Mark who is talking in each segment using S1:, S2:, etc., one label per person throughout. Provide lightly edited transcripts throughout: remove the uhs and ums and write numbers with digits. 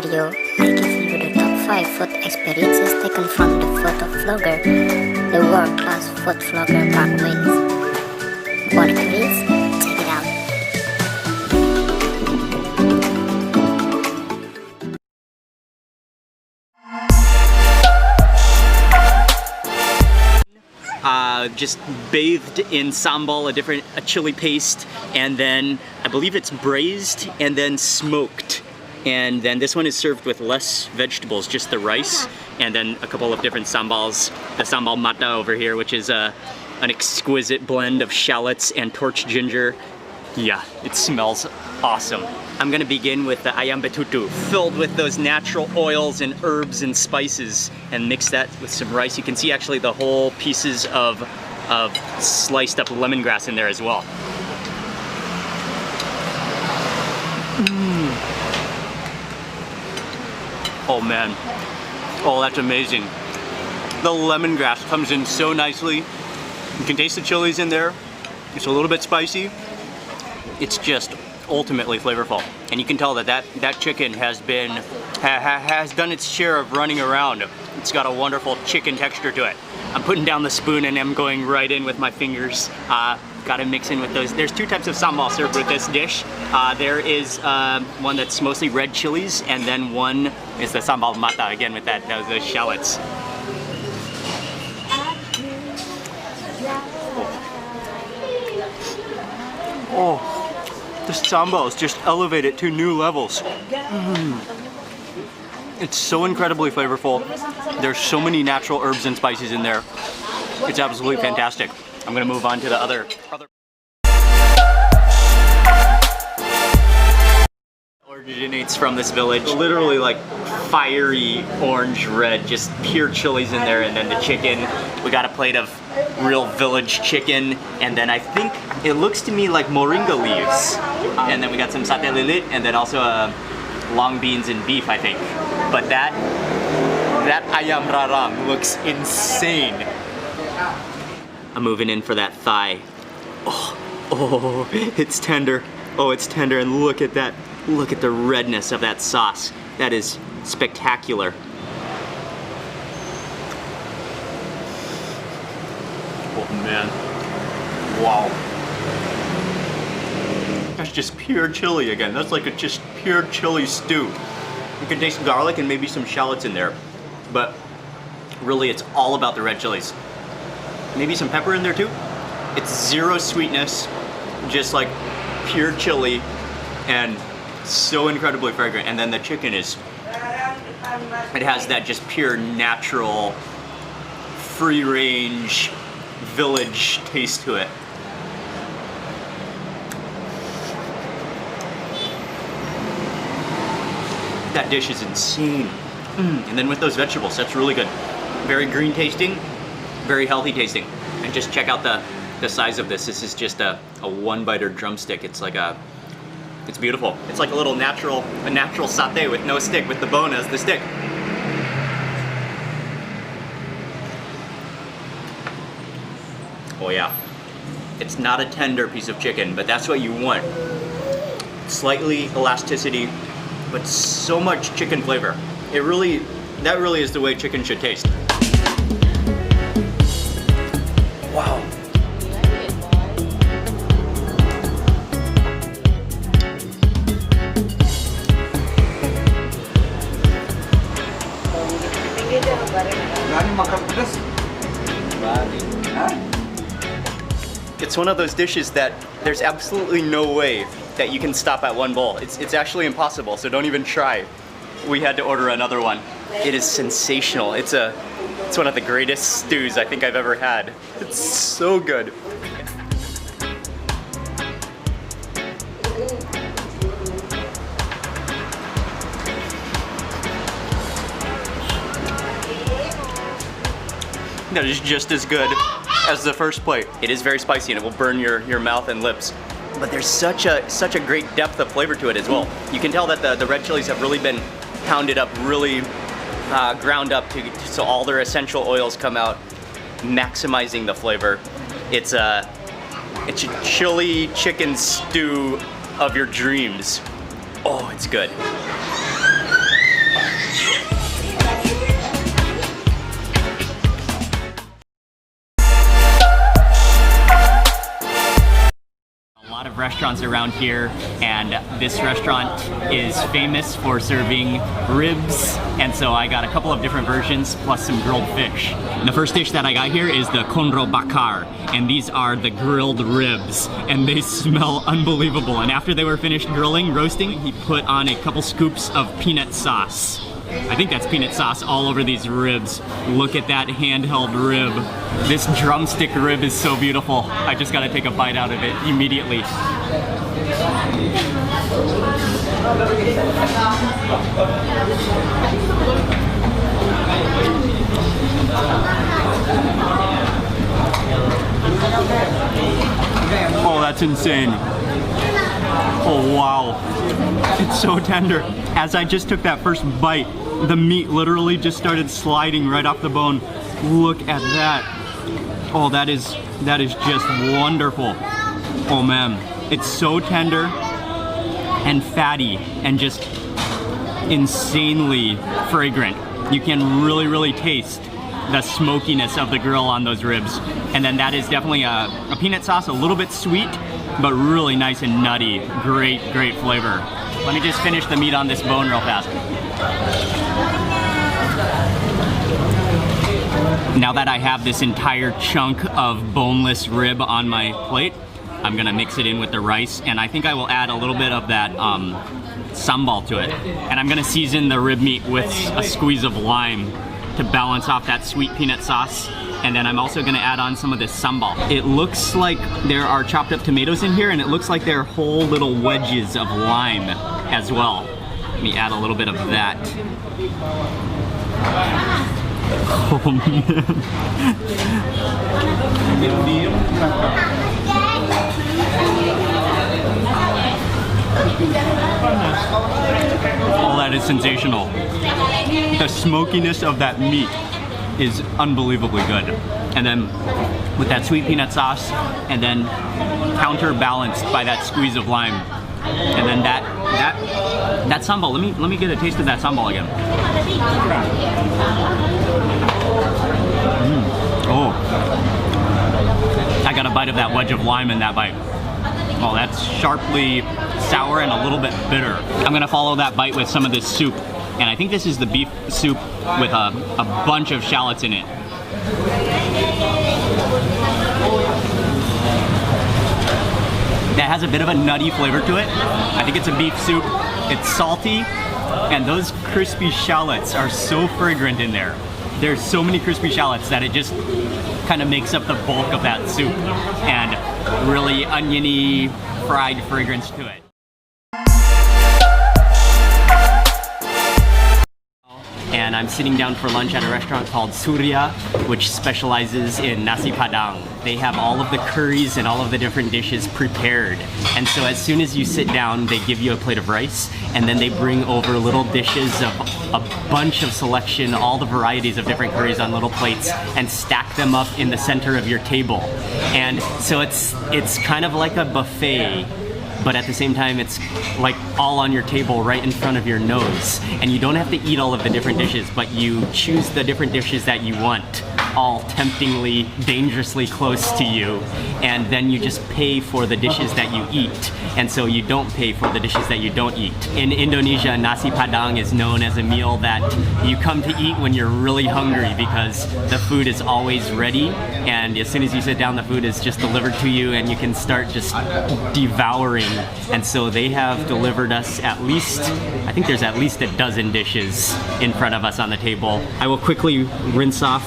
S1: video, I give you the top 5 food experiences taken from the foodvlogger, the world-class foodvlogger Park Wiens. Wanna curious? Check it out.
S2: Just bathed in sambal, a chili paste, and then I believe it's braised and then smoked. And then this one is served with less vegetables, just the rice, and then a couple of different sambals. The sambal mata over here, which is an exquisite blend of shallots and torch ginger. Yeah, it smells awesome. I'm gonna begin with the ayam betutu, filled with those natural oils and herbs and spices, and mix that with some rice. You can see actually the whole pieces of sliced up lemongrass in there as well. Oh man, oh that's amazing. The lemongrass comes in so nicely. You can taste the chilies in there. It's a little bit spicy. It's just ultimately flavorful, and you can tell that that chicken has done its share of running around. It's got a wonderful chicken texture to it. I'm putting down the spoon and I'm going right in with my fingers. Gotta mix in with those. There's two types of sambal served with this dish. There is one that's mostly red chilies, and then one is the sambal mata, again with those shallots. Oh. The sambal is just elevated to new levels. It's so incredibly flavorful. There's so many natural herbs and spices in there. It's absolutely fantastic. I'm gonna move on to the other. Originates from this village. Literally like fiery orange red, just pure chilies in there, and then the chicken. We got a plate of real village chicken, and then I think it looks to me like moringa leaves. And then we got some sate lilit, and then also long beans and beef, I think. But that ayam rarang looks insane. I'm moving in for that thigh. Oh, it's tender. Oh, it's tender, and look at that. Look at the redness of that sauce. That is spectacular. Oh man, wow. That's just pure chili again. That's like a just pure chili stew. You can taste garlic and maybe some shallots in there, but really it's all about the red chilies. Maybe some pepper in there too. It's zero sweetness, just like pure chili, and so incredibly fragrant. And then the chicken is, it has that just pure natural, free range, village taste to it. That dish is insane. And then with those vegetables, that's really good. Very green tasting, very healthy tasting. And just check out the size of this. This is just a one-biter drumstick. It's like it's beautiful. It's like a little natural satay with no stick, with the bone as the stick. Oh yeah. It's not a tender piece of chicken, but that's what you want. Slightly elasticity, but so much chicken flavor. That really is the way chicken should taste. Wow. It's one of those dishes that there's absolutely no way that you can stop at one bowl. It's actually impossible, so don't even try. We had to order another one. It is sensational. It's one of the greatest stews I think I've ever had. It's so good. That is just as good as the first plate. It is very spicy and it will burn your mouth and lips. But there's such a great depth of flavor to it as well. You can tell that the red chilies have really been pounded up, really ground up so all their essential oils come out, maximizing the flavor. It's a chili chicken stew of your dreams. Oh, it's good. restaurants around here, and this restaurant is famous for serving ribs, and so I got a couple of different versions plus some grilled fish. The first dish that I got here is the konro bakar, and these are the grilled ribs, and they smell unbelievable. And after they were finished grilling, roasting, he put on a couple scoops of peanut sauce. I think that's peanut sauce all over these ribs. Look at that handheld rib. This drumstick rib is so beautiful. I just gotta take a bite out of it immediately. Oh, that's insane. Oh, wow. It's so tender. As I just took that first bite, the meat literally just started sliding right off the bone. Look at that. Oh, that is just wonderful. Oh man, it's so tender and fatty and just insanely fragrant. You can really taste the smokiness of the grill on those ribs. And then that is definitely a peanut sauce, a little bit sweet, but really nice and nutty. Great flavor. Let me just finish the meat on this bone real fast. Now that I have this entire chunk of boneless rib on my plate, I'm gonna mix it in with the rice, and I think I will add a little bit of that sambal to it. And I'm gonna season the rib meat with a squeeze of lime to balance off that sweet peanut sauce. And then I'm also gonna add on some of this sambal. It looks like there are chopped up tomatoes in here, and it looks like there are whole little wedges of lime as well. Let me add a little bit of that. Oh man. Oh, that is sensational. The smokiness of that meat is unbelievably good. And then with that sweet peanut sauce, and then counterbalanced by that squeeze of lime. And then that sambal, let me get a taste of that sambal again. Oh. I got a bite of that wedge of lime in that bite. Oh, that's sharply sour and a little bit bitter. I'm gonna follow that bite with some of this soup. And I think this is the beef soup with a bunch of shallots in it. That has a bit of a nutty flavor to it. I think it's a beef soup. It's salty, and those crispy shallots are so fragrant in there. There's so many crispy shallots that it just kind of makes up the bulk of that soup, and really oniony, fried fragrance to it. And I'm sitting down for lunch at a restaurant called Surya, which specializes in nasi padang. They have all of the curries and all of the different dishes prepared. And so as soon as you sit down, they give you a plate of rice, and then they bring over little dishes of a bunch of selection, all the varieties of different curries on little plates, and stack them up in the center of your table. And so it's kind of like a buffet, but at the same time it's like all on your table right in front of your nose, and you don't have to eat all of the different dishes, but you choose the different dishes that you want, all temptingly, dangerously close to you, and then you just pay for the dishes that you eat, and so you don't pay for the dishes that you don't eat. In Indonesia, nasi padang is known as a meal that you come to eat when you're really hungry, because the food is always ready, and as soon as you sit down, the food is just delivered to you, and you can start just devouring. And so they have delivered us at least, I think there's at least a dozen dishes in front of us on the table. I will quickly rinse off,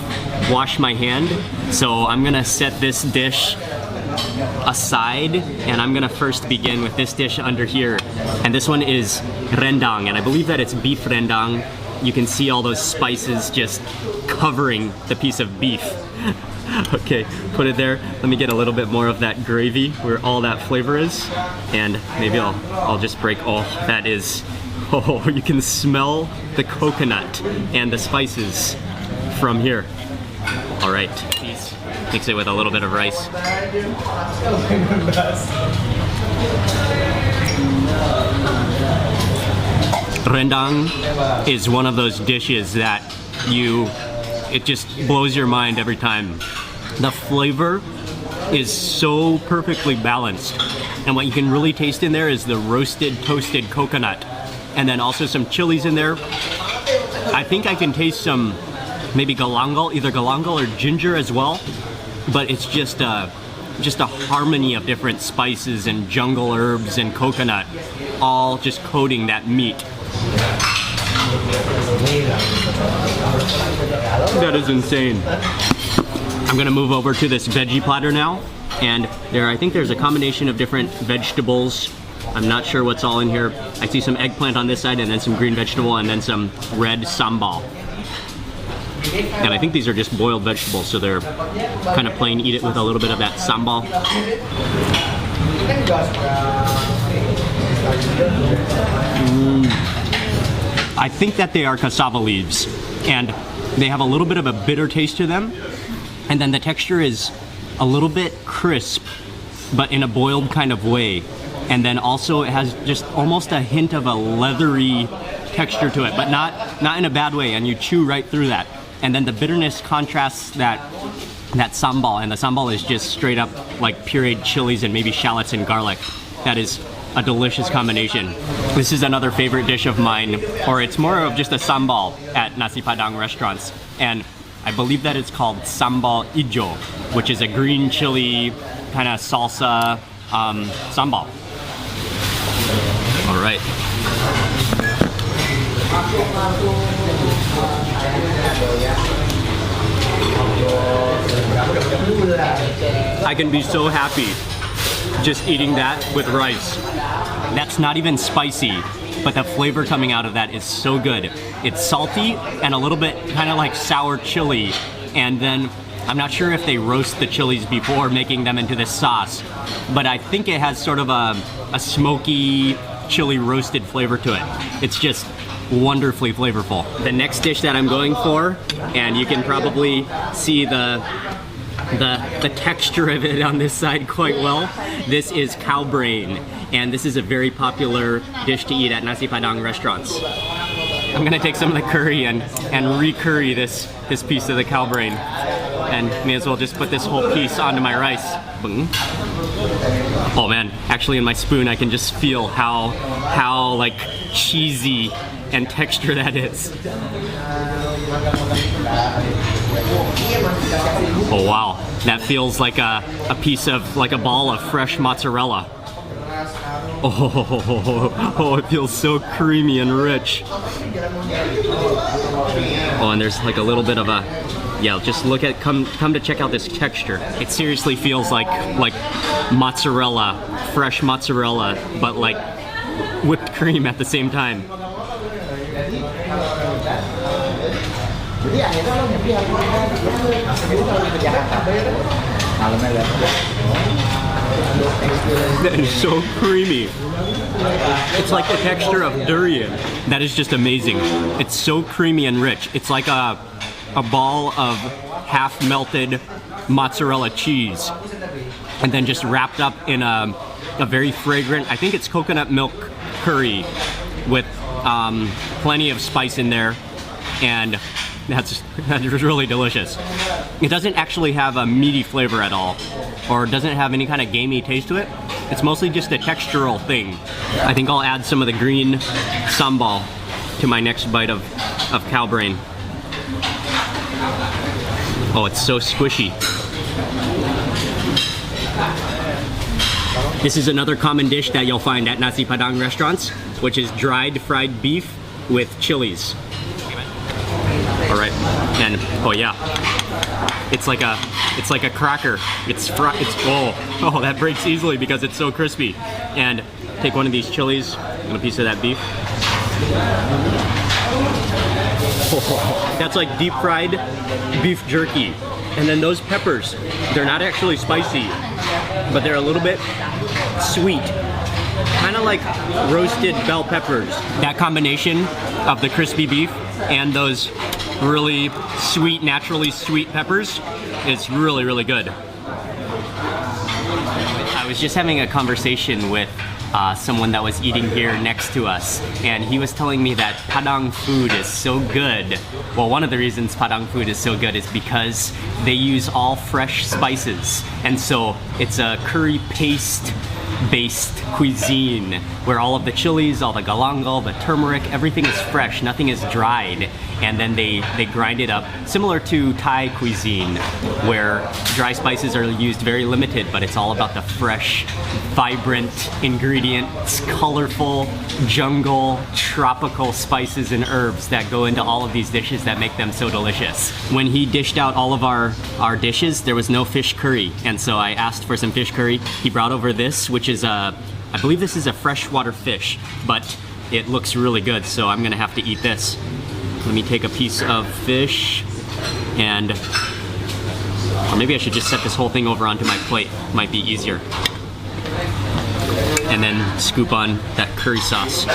S2: wash my hand. So I'm gonna set this dish aside, and I'm gonna first begin with this dish under here. And this one is rendang, and I believe that it's beef rendang. You can see all those spices just covering the piece of beef. Okay, put it there. Let me get a little bit more of that gravy where all that flavor is, and maybe I'll just break. Oh, that is, oh, you can smell the coconut and the spices from here. All right, please mix it with a little bit of rice. Rendang is one of those dishes that it just blows your mind every time. The flavor
S3: is so perfectly balanced. And what you can really taste in there is the roasted, toasted coconut. And then also some chilies in there. I think I can taste some maybe galangal, either galangal or ginger as well. But it's just a harmony of different spices and jungle herbs and coconut, all just coating that meat. That is insane. I'm gonna move over to this veggie platter now, and I think there's a combination of different vegetables. I'm not sure what's all in here. I see some eggplant on this side, and then some green vegetable, and then some red sambal. And I think these are just boiled vegetables, so they're kind of plain. Eat it with a little bit of that sambal. I think that they are cassava leaves, and they have a little bit of a bitter taste to them, and then the texture is a little bit crisp, but in a boiled kind of way. And then also it has just almost a hint of a leathery texture to it, but not in a bad way, and you chew right through that. And then the bitterness contrasts that sambal, and the sambal is just straight up like pureed chilies and maybe shallots and garlic. That is a delicious combination. This is another favorite dish of mine, or it's more of just a sambal at Nasi Padang restaurants. And I believe that it's called sambal ijo, which is a green chili kind of salsa sambal. All right. I can be so happy just eating that with rice. That's not even spicy, but the flavor coming out of that is so good. It's salty and a little bit kind of like sour chili, and then I'm not sure if they roast the chilies before making them into this sauce, but I think it has sort of a smoky chili roasted flavor to it. It's just wonderfully flavorful. The next dish that I'm going for, and you can probably see the texture of it on this side quite well. This is cow brain, and this is a very popular dish to eat at Nasi Padang restaurants. I'm gonna take some of the curry and re-curry this piece of the cow brain, and may as well just put this whole piece onto my rice. Boom. Oh man, actually in my spoon I can just feel how like cheesy and texture that is. Oh wow, that feels like a piece of, like a ball of fresh mozzarella. Oh, it feels so creamy and rich. Oh, and there's like a little bit of a, yeah, just look at, come to check out this texture. It seriously feels like mozzarella, fresh mozzarella, but like whipped cream at the same time. That is so creamy. It's like the texture of durian. That is just amazing. It's so creamy and rich. It's like a ball of half melted mozzarella cheese, and then just wrapped up in a very fragrant, I think it's coconut milk curry with plenty of spice in there, and that's really delicious. It doesn't actually have a meaty flavor at all, or doesn't have any kind of gamey taste to it. It's mostly just a textural thing. I think I'll add some of the green sambal to my next bite of cow brain. Oh, it's so squishy. This is another common dish that you'll find at Nasi Padang restaurants, which is dried fried beef with chilies. All right, and oh yeah, it's like a cracker. It's oh, that breaks easily because it's so crispy. And take one of these chilies and a piece of that beef. Oh, that's like deep fried beef jerky. And then those peppers, they're not actually spicy, but they're a little bit sweet. Kind of like roasted bell peppers. That combination of the crispy beef and those really sweet, naturally sweet peppers is really, really good. I was just having a conversation with someone that was eating here next to us, and he was telling me that Padang food is so good. Well, one of the reasons Padang food is so good is because they use all fresh spices, and so it's a curry paste based cuisine where all of the chilies, all the galangal, the turmeric, everything is fresh, nothing is dried, and then they grind it up, similar to Thai cuisine where dry spices are used very limited, but it's all about the fresh, vibrant ingredients, colorful, jungle, tropical spices and herbs that go into all of these dishes that make them so delicious. When he dished out all of our dishes, there was no fish curry, and so I asked for some fish curry. He brought over this, which is I believe this is a freshwater fish, but it looks really good, so I'm gonna have to eat this. Let me take a piece of fish, and or maybe I should just set this whole thing over onto my plate. Might be easier. And then scoop on that curry sauce.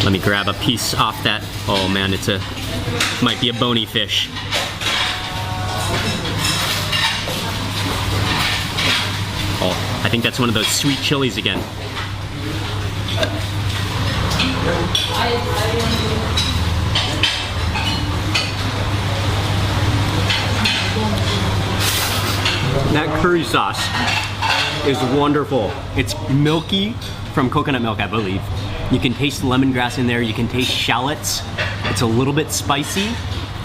S3: Let me grab a piece off that. Oh man, might be a bony fish. Oh, I think that's one of those sweet chilies again. That curry sauce is wonderful. It's milky from coconut milk, I believe. You can taste lemongrass in there, you can taste shallots. It's a little bit spicy,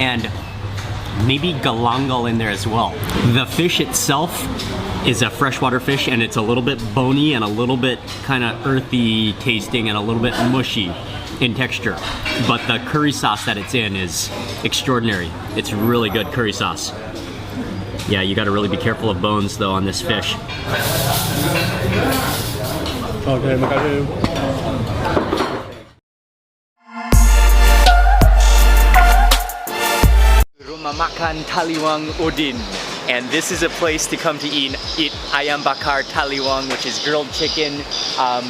S3: and maybe galangal in there as well. The fish itself is a freshwater fish, and it's a little bit bony and a little bit kind of earthy tasting and a little bit mushy in texture. But the curry sauce that it's in is extraordinary. It's really good curry sauce. Yeah, you gotta really be careful of bones though on this fish.
S4: Okay, makasih.
S2: Rumah Makan Taliwang Udin, and this is a place to come to eat ayam bakar taliwang, which is grilled chicken,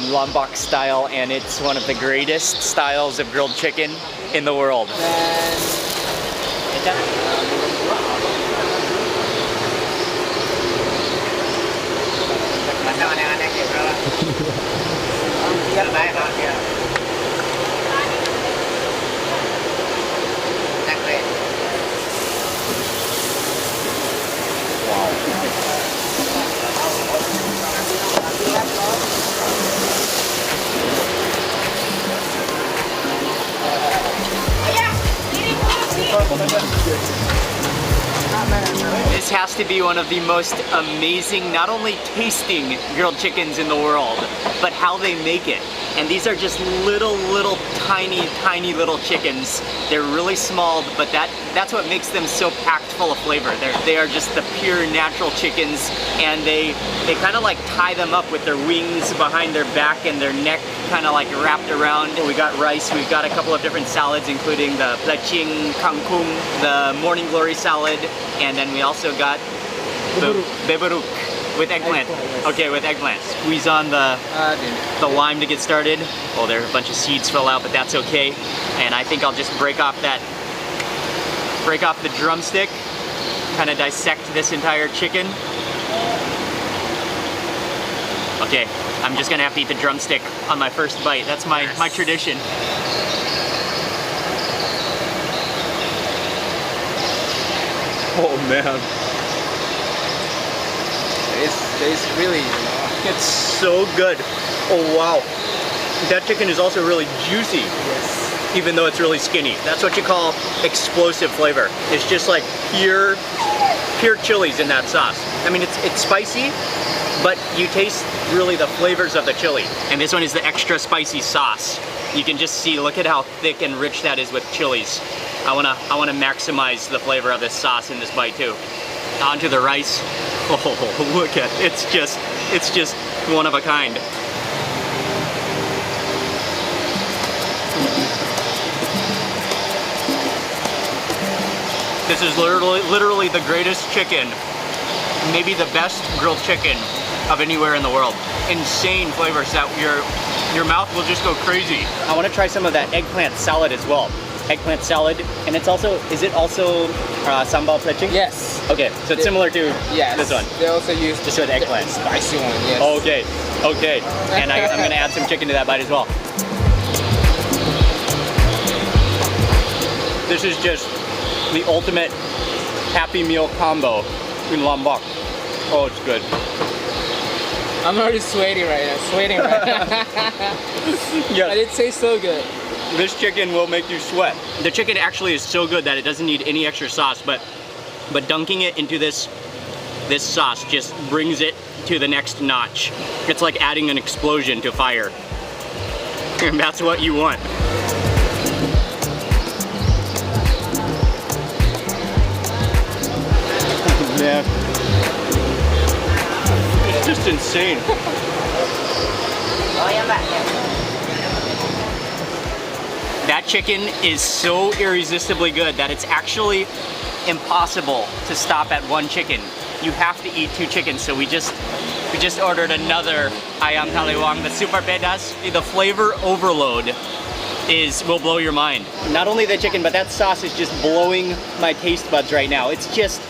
S2: Lombok style, and it's one of the greatest styles of grilled chicken in the world. This has to be one of the most amazing, not only tasting grilled chickens in the world, but how they make it. And these are just little tiny little chickens. They're really small, but that's what makes them so packed full of flavor. They are just the pure natural chickens, and they kind of like tie them up with their wings behind their back and their neck kind of like wrapped around. We got rice, we've got a couple of different salads, including the pleching kangkung, the morning glory salad, and then we also got the beberuk with eggplant. Okay, with eggplant. Squeeze on the lime to get started. Oh, there a bunch of seeds fell out, but that's okay. And I think I'll just break off the drumstick, kind of dissect this entire chicken. Okay, I'm just gonna have to eat the drumstick on my first bite. That's my tradition. Oh man. It's really, it's so good. Oh wow. That chicken is also really juicy. Yes. Even though it's really skinny. That's what you call explosive flavor. It's just like pure chilies in that sauce. I mean, it's spicy, but you taste really the flavors of the chili. And this one is the extra spicy sauce. You can just see, look at how thick and rich that is with chilies. I wanna maximize the flavor of this sauce in this bite too. Onto the rice. Oh, look at it. It's just one of a kind. This is literally the greatest chicken, maybe the best grilled chicken of anywhere in the world. Insane flavors that your mouth will just go crazy. I want to try some of that eggplant salad as well. eggplant salad, and it's also, is it also sambal pecing?
S5: Yes.
S2: Okay, so it's similar to
S5: Yes.
S2: this one.
S5: They also use
S2: Just with eggplant.
S5: the spicy one. Yes.
S2: Okay, okay. And I'm gonna add some chicken to that bite as well. This is just the ultimate Happy Meal combo in Lombok. Oh, it's good.
S5: I'm already sweating right now. Sweating right now. But
S2: Yes,
S5: it tastes so good.
S2: this chicken will make you sweat. The chicken actually is so good that it doesn't need any extra sauce, but dunking it into this sauce just brings it to the next notch. It's like adding an explosion to fire. And that's what you want. Man. It's just insane. That chicken is so irresistibly good that it's actually impossible to stop at one chicken. You have to eat 2 chickens, so we just ordered another ayam taliwang, the super pedas. The flavor overload will blow your mind. Not only the chicken, but that sauce is just blowing my taste buds right now. It's just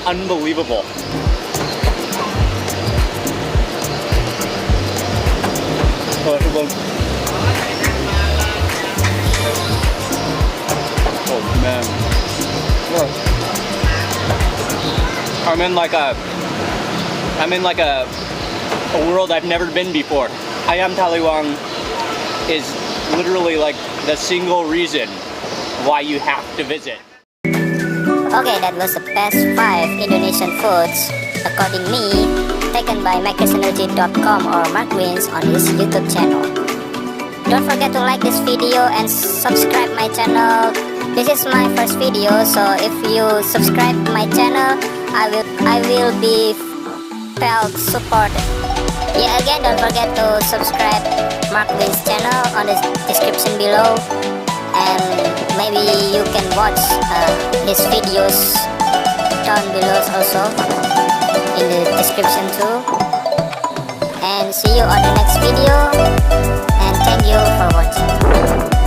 S2: unbelievable. Oh man. Look. I'm in like a world I've never been before. Ayam taliwang is literally like the single reason why you have to visit.
S1: Okay, that was the best 5 Indonesian foods, according me, taken by MakersEnergy.com or Mark Wiens on his YouTube channel. Don't forget to like this video and subscribe my channel. This is my first video, so if you subscribe my channel, I will be felt supported. Yeah, again, don't forget to subscribe Mark Wiens channel on the description below, and maybe you can watch his videos down below also in the description too. And see you on the next video, and thank you for watching.